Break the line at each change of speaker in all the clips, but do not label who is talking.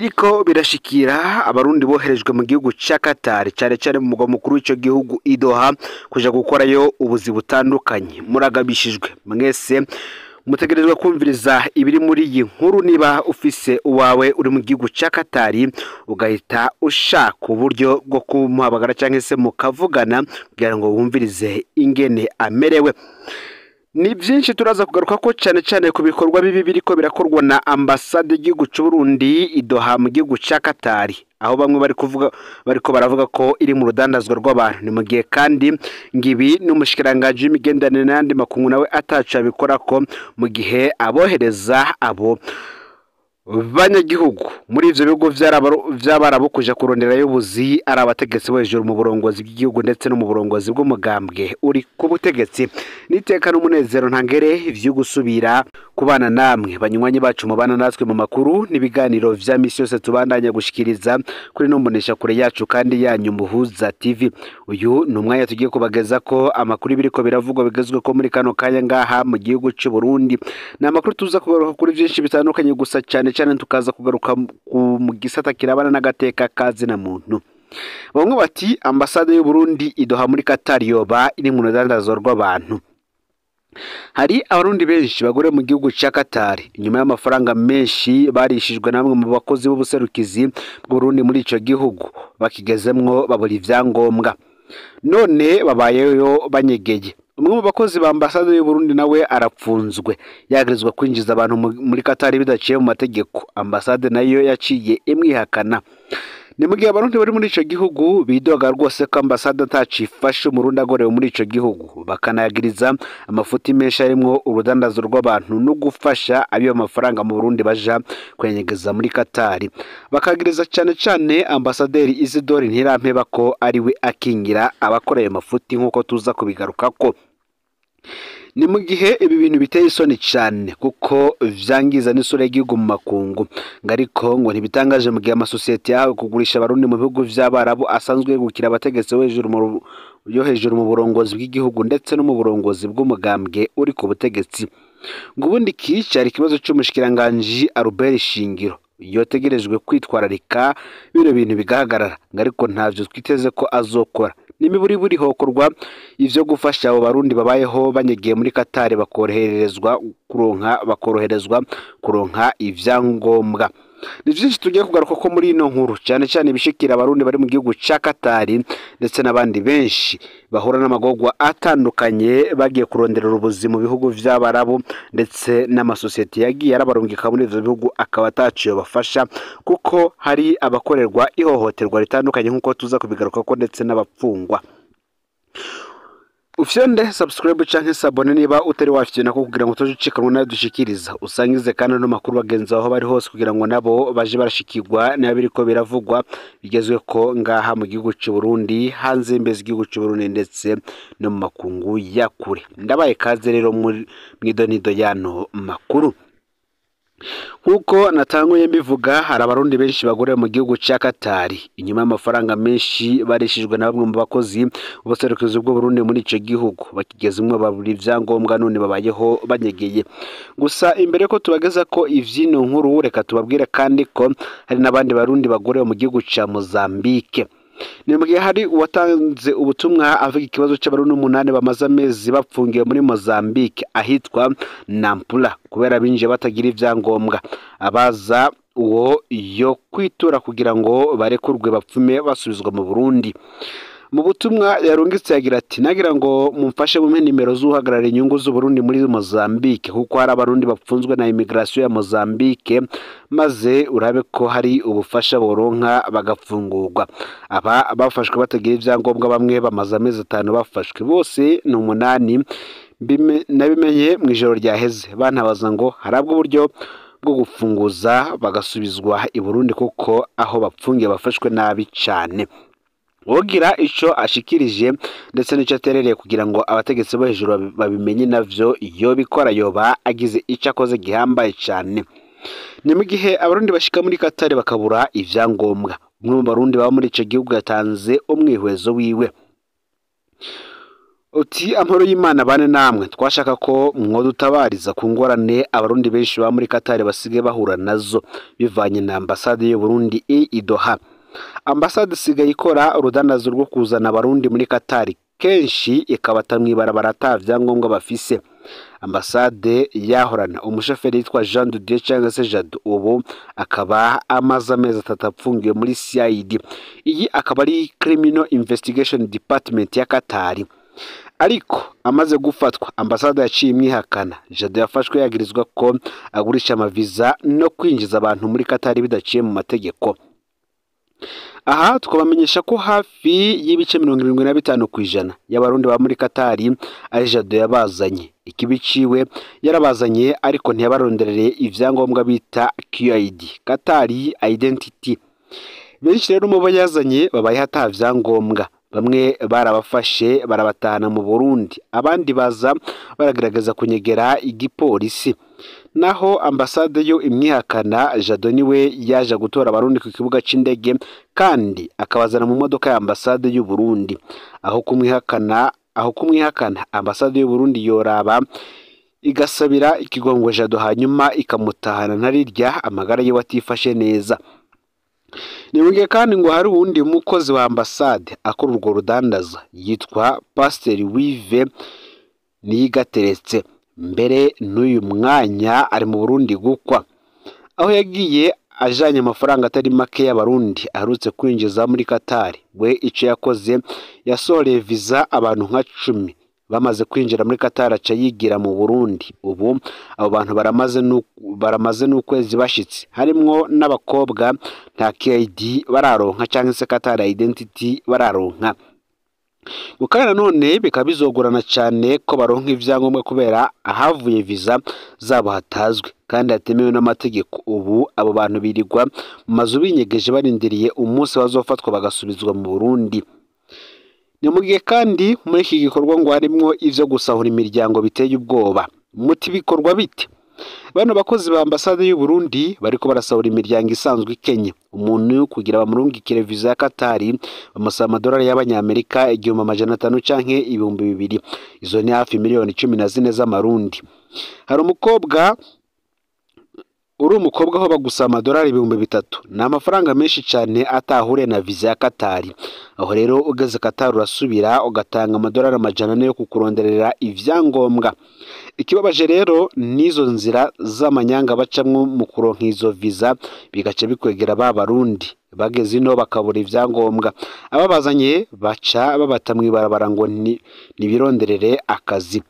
biriko birashikira abarundi boherejwe mu gihugu ca Qatar cyane cyane mu mugwa mukuru w'ico gihugu i Doha kuja gukorayo ubuzi butandukanye. Muragabishijwe mwese mutegerezwa kumviriza ibiri muri iyi nkuru. Niba ufise uwawe uri mu gihugu ca Qatar ugahita ushaka uburyo bwo kumuhabagara cyangwa se mukavugana kugira ngo wumvirize ingene amerewe. Ni byinshi turaza kugaruka ko cyane cyane ku bikorwa bibi biriko birakorwa na ambasade y'igihugu cy'u Burundi i Doha mu gihugu ca Qatar, aho bamwe bariko baravuga ko iri mu rudandazwa rw'abantu. Ni mu gihe kandi ngibi n'umushikiranganje w'imigenderanire n'andi makungu nawe ataca bikora ko mu gihe abohereza abo banyagihugu muri ivyo bihugu vy'abarabu kuja kuronderayo ubuzi ari abategetsi bo hejuru mu burongozi bw'igihugu ndetse no mu burongozi bw'umugambwe uri ku butegetsi. Niteka n'umunezero ntangere ivyo gusubira kubana namwe banywanyi bacu mubana natwe mu makuru n'ibiganiro vya misi yose tubandanya gushikiriza kuri nombonesha kure yacu kandi yanyu Muhuza TV. Uyu ni umwanya tugiye kubageza ko amakuru biriko biravugwa bigezwe ko muri kano kanya ngaha mu gihugu cy'u Burundi. Ni amakuru tuza kugaruka kuri byinshi bitandukanye, gusa cyane cyane tukaza kugaruka mu gisata kirabana n'agateka kazi na muntu. Bamwe bati ambasade y'u Burundi i Doha muri Qatar yoba iri mu rudandazwa rw'abantu. Hari abarundi benshi bagore mu gihugu ca Qatar inyuma y'amafaranga menshi barishijwe namwe mu bakozi b'ubuserukizi bw'Uburundi muri ico gihugu, bakigezemwo babura ivyangombwa none babayeyo banyegeye. Umwe mu bakozi ba ambasade y'u Burundi nawe arapfunzwe yagirizwa kwinjiza abantu muri Qatar bidaciye mu mategeko. Ambasade nayo yaciye imwihakana. Ni mu gihe abarundi bari muri ico gihugu bidoga rwose ko ambasade atacifashe umurundi agorewe muri ico gihugu, bakanayagiriza amafuti menshi arimwo urudandazo rw'abantu no gufasha abiyo amafaranga mu Burundi baja kwenyegeza muri Qatar. Bakagiriza cyane cyane ambasaderi Isidore Ntirampeba ko ariwe akingira abakoreye amafuti nkuko tuza kubigarukako. Ni mu gihe ibi bintu biteye isoni cyane kuko vyangiza n'isura y'igihugu mu makungu, ngariko ngo ntibitangaje mu gihe amasosiyete yahawe kugurisha abarundi mu bihugu vy'abarabu asanzwe yegukira abategetsi yo hejuru mu burongozi bw'igihugu ndetse no mu burongozi bw'umugambwe uri ku butegetsi. Ngo ubundi kicari ikibazo c'umushikiranganje Albert Shingiro yotegerejwe kwitwararika bino bintu bigahagarara, ngariko ntavyo twiteze ko azokora. Nimiburi hokorwa ivyo gufasha abo barundi babayeho banyegeye muri Qatar bakoroherezwa kuronka ivyangombwa. Ni byinshi tugiye kugaruka ko muri ino nkuru, cyane cyane bishikira abarundi bari mu gihugu ca Qatar ndetse n'abandi benshi bahura n'amagorwa atandukanye bagiye kuronderera ubuzi mu bihugu vy'abarabu ndetse n'amasosiyete yagiye arabarungika muri ivyo bihugu akaba ataciye bafasha kuko hari abakorerwa ihohoterwa ritandukanye nkuko tuza kubigaruka ko ndetse n'abapfungwa. Ufyonde subscribe canke sabone niba utari wafyona ko kugira ngo tujucikanwe na dushikiriza, usangize kandi no makuru bagenza aho bari hose kugira ngo nabo baje barashikirwa n'abiriko biravugwa bigezwe ko ngaha mu gihugu cy'u Burundi, hanze imbezi igihugu cy'u Burundi ndetse no mu makungu ya kure. Ndabaye kaze rero muri mwidonido yano makuru. Nkuko natanguye mbivuga, hari abarundi benshi bagore mu gihugu ca Qatar inyuma y'amafaranga menshi barishijwe na bamwe mu bakozi b'ubuserukizi bw'u Burundi muri ico gihugu, bakigezemwe baburi ivyangombwa none babayeho banyegeye. Gusa imbere ko tubageza ko ivyino nkuru, reka tubabwire kandi ko hari n'abandi barundi bagore mu gihugu ca Mozambique. Ni mu gihe hari uwatanze ubutumwa avuga ikibazo c'abarundi 8 bamaze amezi bapfungiye muri Mozambique ahitwa Nampula kubera binje batagira ivyangombwa. Abaza uwo yo kwitura kugira ngo barekurwe bapfume basubizwa mu Burundi. Mu butumwa yarungitse yagira ati, nagira ngo mumfashe mu nimero z'uhagarara inyungu z'u Burundi muri Mozambique kuko hari abarundi bapfunzwe na immigration ya Mozambique, maze urabe ko hari ubufasha boronka bagafungurwa. Aba bafashwe batagira ivyangombwa bamwe bamaze amezi 5 bafashwe, bose ni 8 nabimenye mu ijoro ryaheze. Bantabaza ngo harabwo uburyo bwo gufunguza bagasubizwa i Burundi kuko aho bapfungiye bafashwe nabi cyane. Wogira ico ashikirije ndetse n'ico aterereye kugira ngo abategetsi bo hejuru babimenye navyo iyo bikora yoba agize ico akoze gihambaye cyane. Ni mu gihe abarundi bashika muri Qatar bakabura ivyangombwa. Umwe mu barundi baba muri ico gihugu yatanze umwihwezo wiwe. uti amahoro y'Imana bane namwe twashaka ko mwodutabariza ku ngorane abarundi benshi ba muri Qatar basigaye bahura nazo bivanye na ambasade y'u Burundi i Doha. Ambasade isigaye ikora urudanazo rwo kuzana abarundi muri Qatar kenshi ikabata mw'ibarabara ata vyangombwa bafise. Ambasade yahorana umushoferi yitwa Jean de Dieu cyangwa se Jado, ubu akaba amaze amezi 3 apfungiwe muri CID. Iyi akaba ari Criminal Investigation Department ya Qatar. Ariko amaze gufatwa ambasade yaciye imwihakana. Jado yafashwe yagirizwa ko agurisha amaviza no kwinjiza abantu muri Qatar bidaciye mu mategeko. Aha twabamenyesha ko hafi y'ibice 75% y'abarundi ba muri Qatar ari Jado yabazanye. Ikibiciwe yarabazanye ariko ntiyabarondereye ivyangombwa bita QID, Qatar Identity. Benshi rero mu bayazanye babaye hata vyangombwa. Bamwe barabafashe barabatahana mu Burundi, abandi baza baragerageza kunyegera igipolisi. Naho ambasade yo imwihakana. Jado niwe yaje gutora abarundi ku kibuga c'indege kandi akabazana mu modoka ya ambasade y'u Burundi. Aho kumwihakana ambasade y'u Burundi yoraba igasabira ikigongo Jado hanyuma ikamutahana ntarirya amagara ye watifashe neza. Nibuge kandi ngo hari uwundi mukozi wa ambasade akora urwo rudandaza yitwa Pasteur Wive Niyigateretse. Mbere n'uyu mwanya ari mu Burundi gukwa, aho yagiye ajanye amafaranga atari make y'abarundi aherutse kwinjiza muri Qatar. We ico yakoze yasohoreye visa abantu nka 10 bamaze kwinjira muri Qatar aca yigira mu Burundi. Ubu abo bantu baramaze n'ukwezi bashitse, harimwo n'abakobwa nta KID bararonka cyangwa se Qatar Identity bararonka. Gukana none bikaba bizogorana cyane ko baronka ivyangombwa kubera ahavuye visa zabo hatazwe kandi hatemewe n'amategeko. Ubu abo bantu birirwa mu mazu binyegeje barindiriye umunsi bazofatwa bagasubizwa mu Burundi. Ni mu gihe kandi muri iki gikorwa ngo harimwo ivyo gusahura imiryango biteye ubwoba. Muti bikorwa bite? Bano bakozi ba ambasade y'u Burundi bariko barasahura imiryango isanzwe ikenye. Umuntu kugira bamurungikire visa ya Qatar bamusaba amadolari y'abanyamerika 1500 canke 2000. Izo ni hafi miliyoni 14 z'amarundi. Hari umukobwa aho bagusaba amadolari 3000. Ni amafaranga menshi cyane atahure na visa ya Qatar. Aho rero ugeze Qatar urasubira ugatanga amadolari 400 yo kukuronderera ivyangombwa. Ikibabaje rero nizo nzira z'amanyanga bacamwe mu kuronka izo visa bigace bikwegera ba barundi bageze ino bakabura ivyangombwa. Ababazanye baca babata mw'ibarabara ngo nibironderere akazi.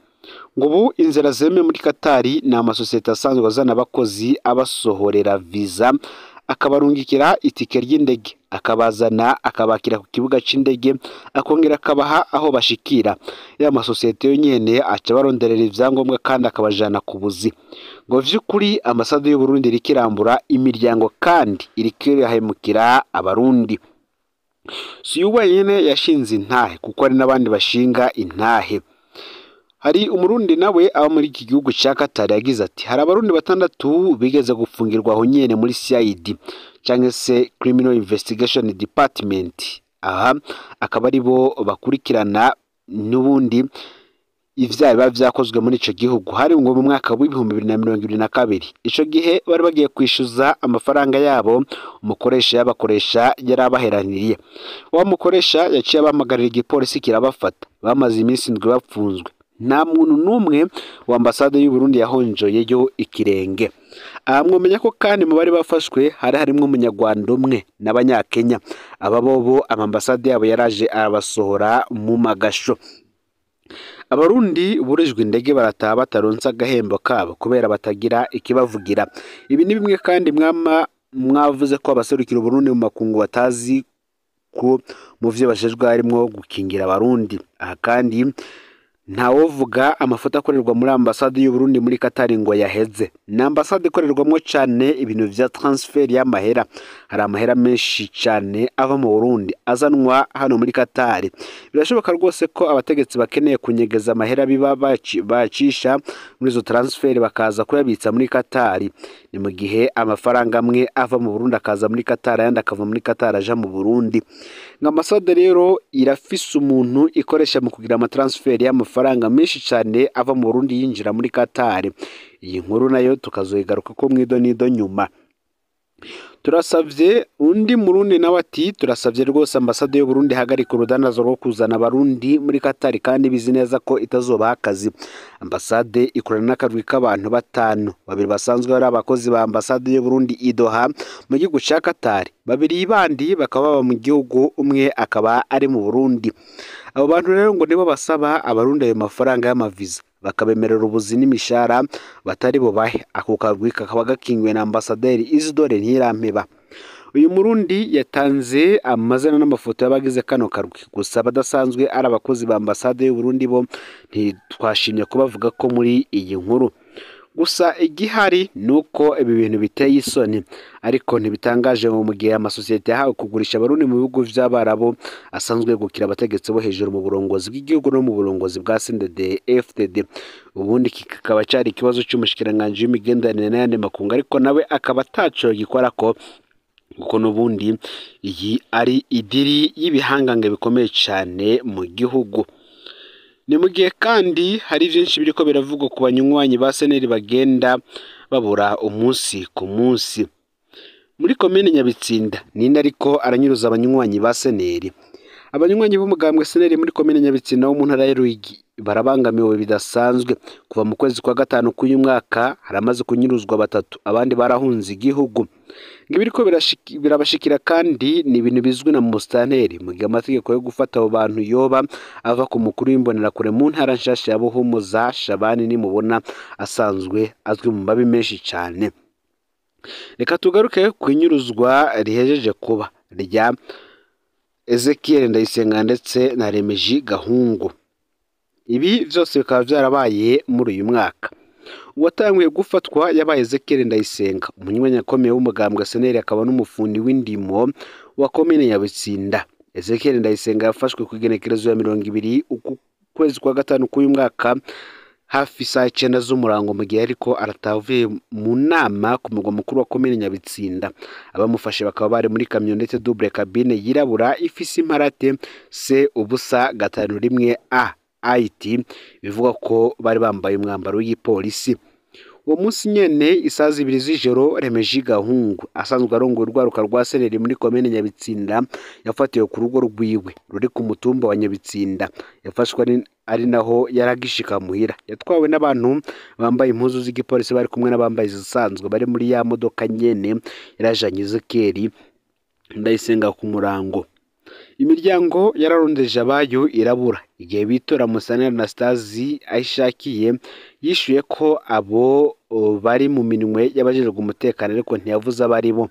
Ngo ubu inzira zeme muri Qatar ni amasosiyete asanzwe azana abakozi abasohorera visa, akabarungikira itike ry'indege, akabazana akabakira ku kibuga c'indege, akongera akabaha aho bashikira. Ya masosiyete yo nyene aca baronderera ivyangombwa kandi akabajana ku buzi. Ngo vy'ukuri ambasade y'u Burundi irikirambura imiryango kandi irikirahemukira abarundi. Si wenyene yashinze intahe kuko ari n'abandi bashinga intahe. Hari umurundi nawe aba muri iki gihugu cya Qatar yagize ati hari abarundi 6 bigeze gufungirwa aho nyene muri CID cyangwa se Criminal Investigation Department. Aha akaba ari bo bakurikirana n'ubundi ivyaha biba vyakozwe muri ico gihugu. Hari ngo mu mwaka wa 2022 ico gihe bari bagiye kwishyuza amafaranga yabo umukoresha yabakoresha yarabaheraniriye. Wa mukoresha yaciye abamagarira igipolisi kirabafata, bamaze iminsi 7 bapfunzwe. Nta muntu n'umwe wa ambasade y'u Burundi yahonjoyeyo ikirenge. Mwomenya ko kandi mu bari bafashwe harimwo umunyarwanda umwe n'abanyakenya. Aba bobo amambasade yabo yaraje arabasohora mu magasho. Abarundi burejwe indege barataha bataronsa agahembo kabo kubera batagira ikibavugira. Ibi ni bimwe kandi mwavuze ko abaserukira Burundi mu makungu batazi ko mu vyo bashejwe harimo gukingira abarundi. Aha kandi ntawovuga amafoto akorerwa muri ambasade y'u Burundi muri Qatar ngo yaheze. Na ambasade ikorerwamo cyane ibintu vya transfer y'amahera. Hari amahera menshi cyane ava mu Burundi azanwa hano muri Qatar. Birashoboka rwose ko abategetsi bakeneye kunyegeza amahera biba bacisha muri zo transfer bakaza kuyabitsa muri Qatar. Ni mu gihe amafaranga amwe ava mu Burundi akaza muri Qatar yandi akava muri Qatar aja mu Burundi. ngo ambasade rero irafise umuntu ikoresha mu kugira amatransfert y'amafaranga menshi cyane ava mu Burundi yinjira muri Qatar. Iyi nkuru nayo tukazoyigaruka ko mwido nido nyuma. Turasavye undi murundi nawe ati turasavye rwose ambasade y'u Burundi hagarika urudanazo rwo kuzana abarundi muri Qatar kandi bizi neza ko itazoba akazi. Ambasade ikorana n'akarwi k'abantu batanu, babiri basanzwe ari abakozi ba ambasade y'u Burundi i Doha mu gihugu ca Qatar, babiri bandi bakaba baba mu gihugu, umwe akaba ari mu Burundi. Abo bantu rero ngo nibo basaba abarundi ayo mafaranga y'amaviza, bakabemerera ubuzi n'imishara batari bubahe. Ako karwi kakaba gakingiwe na ambasaderi Isidore Ntirampeba. Uyu murundi yatanze amazina n'amafoto y'abagize kano karwi, gusa badasanzwe ari abakozi ba ambasade y'u Burundi bo ntitwashimye kubavuga ko muri iyi nkuru. Gusa igihari nuko ibi bintu biteye isoni, ariko ntibitangaje mu gihe amasosiyete yahawe kugurisha abarundi mu bihugu vy'Abarabu asanzwe gukira abategetsi bo hejuru mu burongozi bw'igihugu no mu burongozi bwa CNDD FDD. Ubundi kikaba cyari ikibazo cy'umushikiranganje w'imigenderanire n'ayandi makungu, ariko nawe akaba ataco gikora ko kuko n'ubundi iyi ari idiri y'ibihangange bikomeye cyane mu gihugu. Ni mu gihe kandi hari byinshi biriko biravugwa ku banywanyi ba seneri bagenda babura umunsi ku munsi. Muri komine Nyabitsinda ninde ariko aranyuruza abanywanyi ba seneri. Abanywanyi b'umugambwe seneri muri komine Nyabitsinda wo mu ntara ya Ruyigi barabangamiwe bidasanzwe. Kuva mu kwezi kwa gatanu k'uyu mwaka haramaze kunyuruzwa batatu, abandi barahunze igihugu. Ngibiriko birabashikira kandi ni ibintu bizwi na Mustanteri mu gihe amategeko yo gufata abo bantu yoba ava ku mukuru w'imbonerakure mu ntara nshasha ya Buhumuza Shabani nimubona asanzwe azwi mu mabi menshi cyane. Reka tugaruke ku inyuruzwa rihejeje kuba rya Ezekiel Ndayisenga ndetse na Remeji Gahungu. Ibi byose bikaba byarabaye muri uyu mwaka. Uwatanguye gufatwa yabaye Ezekiel Ndayisenga, umunywanyi akomeye w'umugambwe seneri akaba n'umufundi w'indimo wa komine Nyabitsinda. Ezekiel Ndayisenga yafashwe ku igenekerezo ya 20 ukwezi kwa gatanu k'uyu mwaka hafi saa 9 z'umurango mu gihe ariko aratavuye mu nama ku mugwa mukuru wa komine Nyabitsinda. Abamufashe bakaba bari muri kamyonete double cabine yirabura ifise imparate C551A IT, bivuga ko bari bambaye umwambaro w'igipolisi. Uwo munsi nyene isaha 2 z'ijoro Remeji Gahungu asanzwe arongoye urwaruka rwa seneri muri komine Nyabitsinda yafatiwe ku rugo rwiwe ruri ku mutumba wa Nyabitsinda. Yafashwe ari naho yaragishika muhira. Yatwawe n'abantu bambaye impuzu z'igipolisi bari kumwe n'abambaye zisanzwe bari muri ya modoka nyene yarajanye Ezekiel Ndayisenga ku murango. Imiryango yararondeje abayo irabura. Igihe bitora Musana Anastasie ayishakiye yishuye ko abo bari mu minwe y'abajejwe umutekano, ariko ntiyavuze abari bo.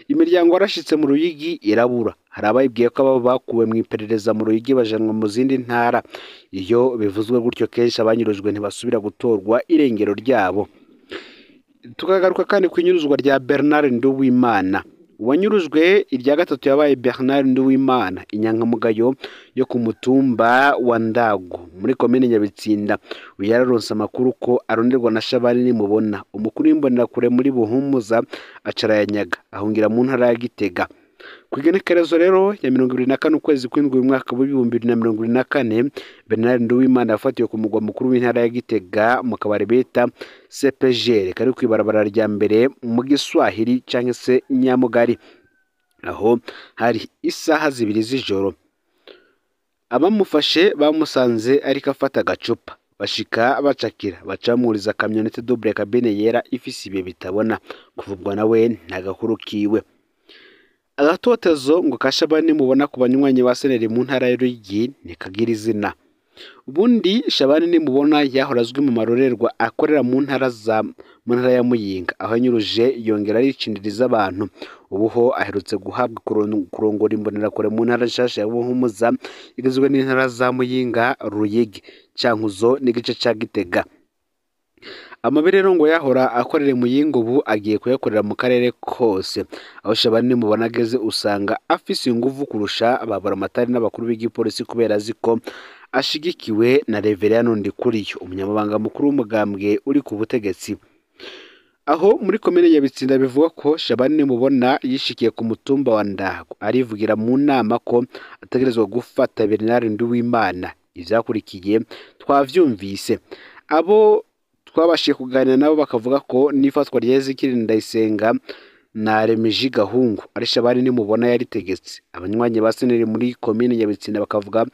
Imiryango yarashitse mu Ruyigi irabura. Hari abayibwiye ko abo bakuwe mu iperereza mu Ruyigi bajanwa mu zindi ntara. Iyo bivuzwe gutyo kenshi abanyurujwe ntibasubira gutorwa irengero ryabo. Tukagaruka kandi ku inyuruzwa rya Bernard Nduwimana. Uwanyurujwe irya gatatu yabaye Bernard Nduwimana, inyankamugayo yo ku mutumba wa Ndago muri komine Nyabitsinda. Uyu yararonse amakuru ko aronderwa na Shabani nimubona, umukuru w'imbonerakure muri Buhumuza acarayanyaga ahungira mu ntara ya Gitega. Ku igenekerezo rero ya 24 ukwezi kw'indwi umwaka wa 2024 Bernard Nduwimana yafatiwe ku mugwa mukuru w'intara ya Gitega mu kabari bita CPG kari kwibarabara rya mbere mu Giswahili canke se Nyamugari, aho hari isaha 2 z'ijoro. Abamufashe bamusanze ariko afata agacupa, bashika bacakira bacamuriza kamyonete double cabine yera ifise ibihe bitabona. Kuvugwa nawe ntagakuru kiwe. Agatotezo ngo Kashabani mubona ku banywanyi ba seneri mu ntara ya Ruyigi nikagira izina. Ubundi Shabani nimubona yahorazwe mu marorerwa akorera mu ntara ya Muyinga, aho anyuruje yongera yicindiriza abantu. Ubuho aherutse guhabwa kurongora imbonerakure mu ntara nshasha ya Buhumuza igizwe n'intara za Muyinga, Ruyigi, Cankuzo n'igice ca Gitega. Amabere rero ngo yahora akorere Muyinga ubu agiye kuyakorera mu karere kose. Aho Shabani nimubona ageze usanga afise inguvu kurusha ababaramatari n'abakuru b'igipolisi kubera aziko ashigikiwe na Reverend Ndikuriyo, umunyamabanga mukuru w'umugambwe uri ku butegetsi. aho muri komine ya Bitsinda bivuga ko Shabani Nimubona yishikiye ku mutumba wa Ndago arivugira mu nama ko ategerezwa gufata Bernard Nduwimana. Ivyakurikiye twavyumvise, abo twabashiye kuganira nabo bakavuga ko n'ifatwa rya Ezekiel Ndayisenga na Remiji Gahungu ari Shabani Nimubona yaritegetse. Abanywanyi ba seneri muri komine ya Bitsinda bakavuga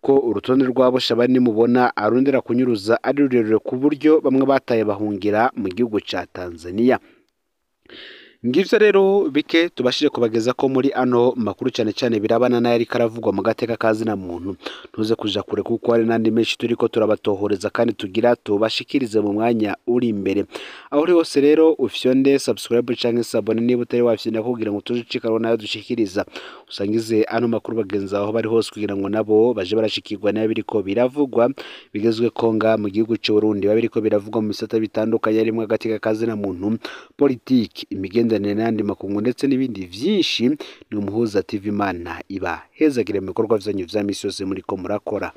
ko urutonde rwabo Shabani Nimubona arondera kunyuruza ari rurerure ku buryo bamwe bataye bahungira mu gihugu ca Tanzania. Ngivyo rero bike tubashije kubageza ko muri ano makuru cyane cyane birabana n'ayari karavugwa mu gateka kazina muntu. Ntuze kuja kure kuko hari nandi menshi turiko turabatohoreza kandi tugira tubashikirize mu mwanya uri imbere. Aho uri hose rero ufyonde subscribe canke sabone niba utari wafyenda kugira ngo tujicikaro nayo dushikiriza. Usangize ano makuru bagenza aho bari hose kugira ngo nabo baje barashikirwa nayo biriko biravugwa bigezwe konga mu gihugu cy'u Burundi babiriko biravugwa mu bisata bitandukanye harimo agateka kazina muntu, politiki, imigenderanire n'andi makungu ndetse n'ibindi vyinshi. Ni Umuhuza TV Imana iba hezagire mu bikorwa vyanyu vya misi yose muriko murakora.